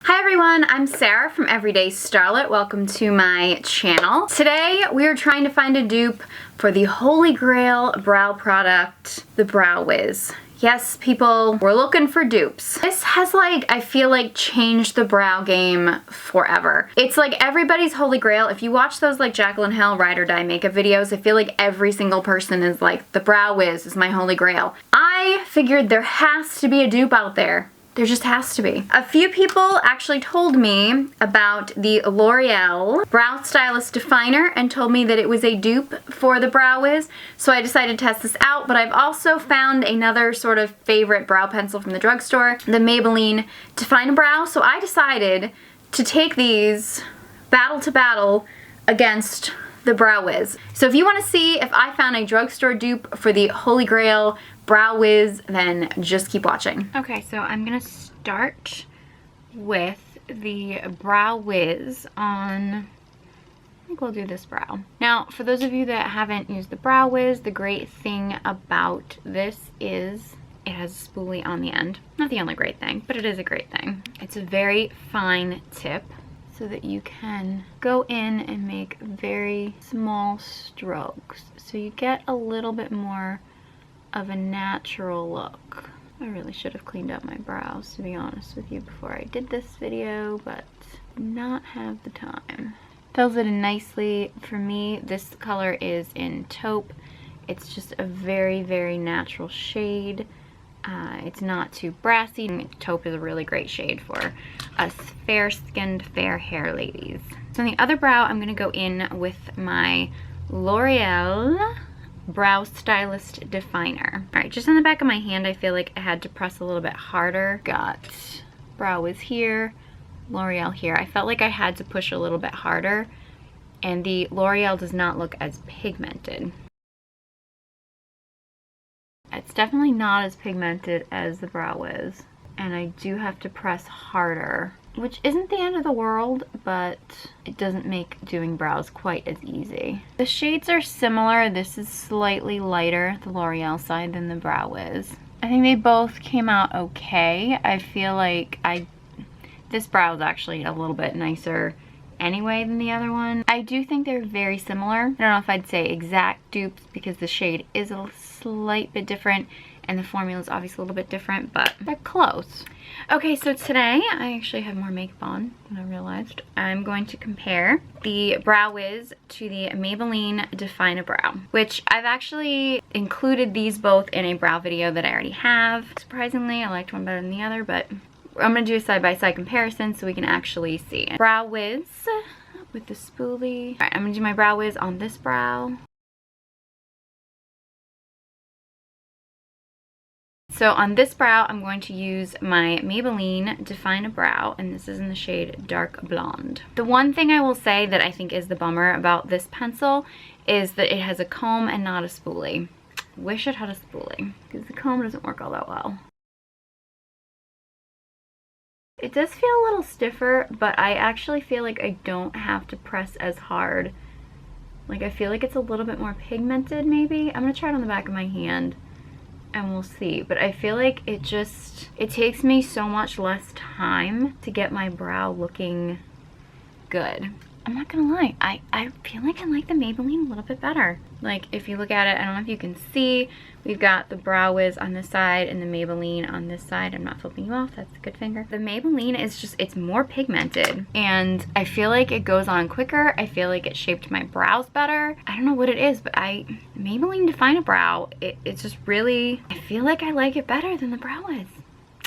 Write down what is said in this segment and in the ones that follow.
Hi everyone, I'm Sarah from Everyday Starlet. Welcome to my channel. Today we are trying to find a dupe for the holy grail brow product, the Brow Wiz. Yes, people, we're looking for dupes. This has I feel like changed the brow game forever. It's like everybody's holy grail. If you watch those Jaclyn Hill Ride or Die makeup videos, I feel like every single person is like, the Brow Wiz is my holy grail. I figured there has to be a dupe out there. There just has to be. A few people actually told me about the L'Oreal Brow Stylist Definer and told me that it was a dupe for the Brow Wiz, so I decided to test this out, but I've also found another sort of favorite brow pencil from the drugstore, the Maybelline Define a Brow, so I decided to take these battle to battle against the Brow Wiz. So if you want to see if I found a drugstore dupe for the holy grail Brow Wiz, then just keep watching. Okay, so I'm gonna start with the Brow Wiz on, I think we'll do this brow. Now, for those of you that haven't used the Brow Wiz, the great thing about this is it has a spoolie on the end. Not the only great thing, but it is a great thing. It's a very fine tip so that you can go in and make very small strokes. So you get a little bit more of a natural look. I really should have cleaned up my brows, to be honest with you, before I did this video, but did not have the time. Fills it in nicely. For me, this color is in taupe. It's just a very, very natural shade. It's not too brassy. Taupe is a really great shade for us fair-skinned, fair hair ladies. So on the other brow, I'm gonna go in with my L'Oreal Brow Stylist Definer. All right, just on the back of my hand, I feel like I had to press a little bit harder. Got Brow Wiz here, L'Oreal here. I felt like I had to push a little bit harder, and the L'Oreal does not look as pigmented. It's definitely not as pigmented as the Brow Wiz, and I do have to press harder, which isn't the end of the world, but it doesn't make doing brows quite as easy. The shades are similar. This is slightly lighter, the L'Oreal side, than the Brow Wiz. I think they both came out okay. I feel like this brow is actually a little bit nicer anyway than the other one. I do think they're very similar. I don't know if I'd say exact dupes because the shade is a slight bit different and the formula is obviously a little bit different, but they're close. Okay, so today I actually have more makeup on than I realized. I'm going to compare the Brow Wiz to the Maybelline Define a Brow, which I've actually included these both in a brow video that I already have. Surprisingly, I liked one better than the other, but I'm gonna do a side-by-side comparison so we can actually see. Brow Wiz with the spoolie. All right, I'm gonna do my Brow Wiz on this brow. So on this brow, I'm going to use my Maybelline Define a Brow, and this is in the shade Dark Blonde. The one thing I will say that I think is the bummer about this pencil is that it has a comb and not a spoolie. Wish it had a spoolie, because the comb doesn't work all that well. It does feel a little stiffer, but I actually feel like I don't have to press as hard. Like, I feel like it's a little bit more pigmented, maybe. I'm gonna try it on the back of my hand and we'll see, but I feel like it takes me so much less time to get my brow looking good. I'm not gonna lie, I feel like I like the Maybelline a little bit better. Like, if you look at it, I don't know if you can see, we've got the Brow Wiz on this side and the Maybelline on this side. I'm not flipping you off, that's a good finger. The Maybelline is just, it's more pigmented, and I feel like it goes on quicker. I feel like it shaped my brows better. I don't know what it is, but Maybelline Define a Brow, it's just really, I feel like I like it better than the Brow Wiz.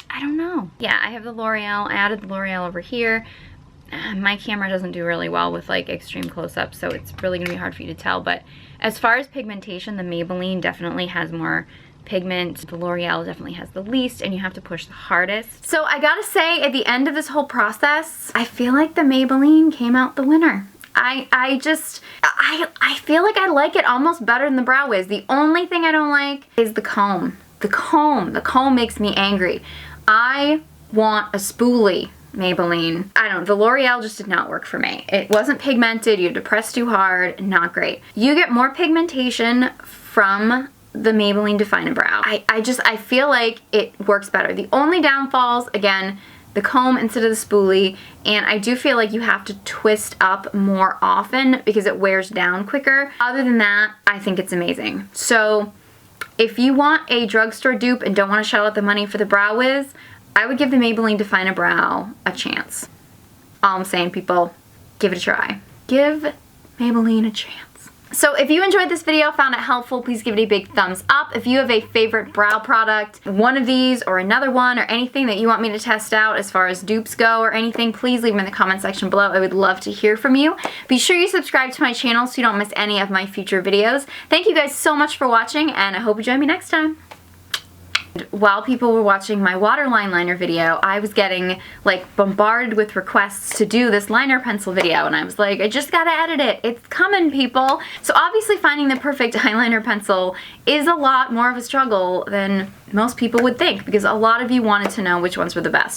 I don't know. Yeah, I have the L'Oreal, I added the L'Oreal over here. My camera doesn't do really well with extreme close-ups, so it's really gonna be hard for you to tell, but as far as pigmentation, the Maybelline definitely has more pigment. The L'Oreal definitely has the least, and you have to push the hardest. So I gotta say, at the end of this whole process, I feel like the Maybelline came out the winner. I feel like I like it almost better than the Brow Wiz. The only thing I don't like is the comb. The comb makes me angry. I want a spoolie Maybelline. I don't know, the L'Oreal just did not work for me. It wasn't pigmented, you had to press too hard, not great. You get more pigmentation from the Maybelline Define a Brow. I feel like it works better. The only downfalls, again, the comb instead of the spoolie, and I do feel like you have to twist up more often because it wears down quicker. Other than that, I think it's amazing. So if you want a drugstore dupe and don't want to shell out the money for the Brow Wiz, I would give the Maybelline Define a Brow a chance. All I'm saying, people, give it a try. Give Maybelline a chance. So if you enjoyed this video, found it helpful, please give it a big thumbs up. If you have a favorite brow product, one of these or another one or anything that you want me to test out as far as dupes go or anything, please leave them in the comment section below. I would love to hear from you. Be sure you subscribe to my channel so you don't miss any of my future videos. Thank you guys so much for watching, and I hope you join me next time. While people were watching my waterline liner video, I was getting like bombarded with requests to do this liner pencil video, and I was like, I just gotta edit it. It's coming, people. So obviously finding the perfect eyeliner pencil is a lot more of a struggle than most people would think, because a lot of you wanted to know which ones were the best.